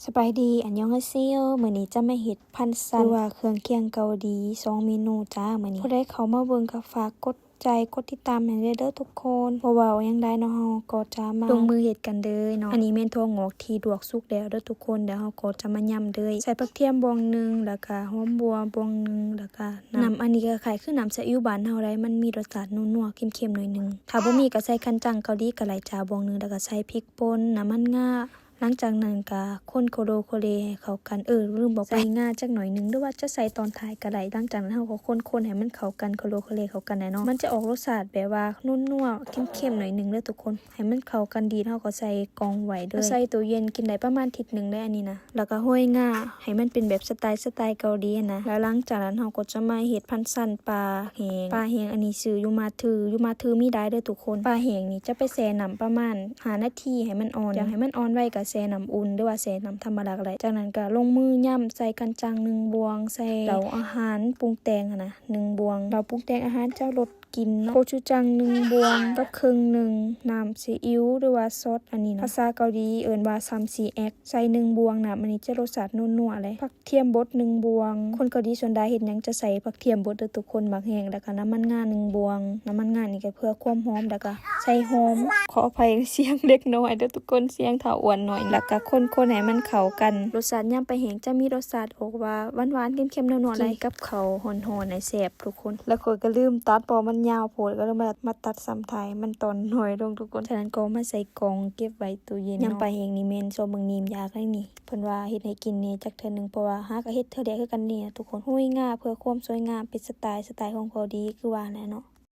สบายดีอันยองฮาเซโอมื้อนี้จะมาเฮ็ดพันซันหรือว่าเครื่องเคียงเกาหลี2เมนูจ้ามื้อนี้ผู้ใดเข้ามาเบิ่งก็ฝากกดใจกดติดตามให้เด้อทุกคนบ่ว่าหยังใดเนาะเฮาก็จะมาลงมือเฮ็ดกันเด้อเนาะอันนี้แม่นถั่วงอกที่ลวกสุกแล้วเด้อทุกคนเดี๋ยวเฮาก็จะมายำเด้อใส่ผักเทียมบวงนึงแล้วก็หอมบัวบวงนึงแล้วก็น้ำอันนี้ก็คล้ายคือน้ำซีอิ๊วบ้านเฮาได้มันมีรสชาตินัวๆเค็มๆหน่อยนึงถ้าบ่มีก็ใส่คันจังเกาหลีก็ไหลจ้าบวงนึงแล้วก็ใส่พริกป่นน้ำมันงาหลังจากนั้นก็คนโคเลให้เข้ากันลืมบอกไปใส่งาจักหน่อยนึงหรือว่าจะใส่ตอนท้ายก็ได้หลังจากนั้นเฮาก็คนให้มันเข้ากันโคเลเข้ากันได้เนาะมันจะออกรสชาติแบบว่านัวๆเค็มๆหน่อยนึงเด้อทุกคนให้มันเข้ากันดีเฮาก็ใส่กองไว้เด้อใส่ตู้เย็นกินได้ประมาณอาทิตย์นึงได้อันนี้นะแล้วก็โรยงาให้มันเป็นแบบสไตล์เกาหลีนะแล้วหลังจากนั้นเฮาก็จะมาเฮ็ดพันซันปลาแห้งอันนี้ชื่อยูมาทือมีได้เด้อทุกคนปลาแห้งนี่จะไปแช่น้ำประมาณ5นาทีให้มันอ่อนอยากให้มันอ่อนไว้ก็แช่น้ำอุ่นหรือว่าแช่น้ำธรรมดาก็ได้จากนั้นก็ลงมือย่ำใส่กันจัง1บวงใส่เหลาอาหารปรุงแต่งนะ1บวงเราปรุงแต่งอาหารเจ้ารสกินเนาะโคชูจัง1บวงกับครึ่งนึงน้ำซีอิ๊วหรือว่าซอสอันนี้นะภาษาเกาหลีเอิ้นว่าซัมซีแอกใส่1บวงนะมันนี้จะรสชาตินัวๆเลยผักเทียมบด1บวงคนเกาหลีส่วนใหญ่เฮ็ดหยังจะใส่ผักเทียมบดเด้อทุกคนมักแห้งแล้วก็น้ำมันงา1บวงน้ำมันงานี่ก็เพื่อความหอมแล้วก็ใส่หอมขออภัยเสียงเล็กน้อยเด้อทุกคนเสียงถ้าอ้วนหน่อยแล้วก็คนให้มันเข้ากันรสชาติยำปลาแห้งจะมีรสชาติออกว่าหวานๆเค็มๆนัวๆได้กับข้าวฮ้อนๆให้แซ่บทุกคนแล้วก็ลืมตัดเพราะมันยาวโพดก็เลยมาตัดซ้ำท้ายมันตอนน้อยลงทุกคนฉะนั้นก็มาใส่กล่องเก็บไว้ตู้เย็นยำปลาแห้งนี่แม่นโซเบิ่งนีมยากเลยนี่เพิ่นว่าเฮ็ดให้กินนี่จักเทื่อนึงเพราะว่าหาก็เฮ็ดเทื่อเดียวคือกันนี่ทุกคนห้วยงาเพื่อความสวยงามเป็นสไตล์ของเกาหลีคือว่าแหละเนาะ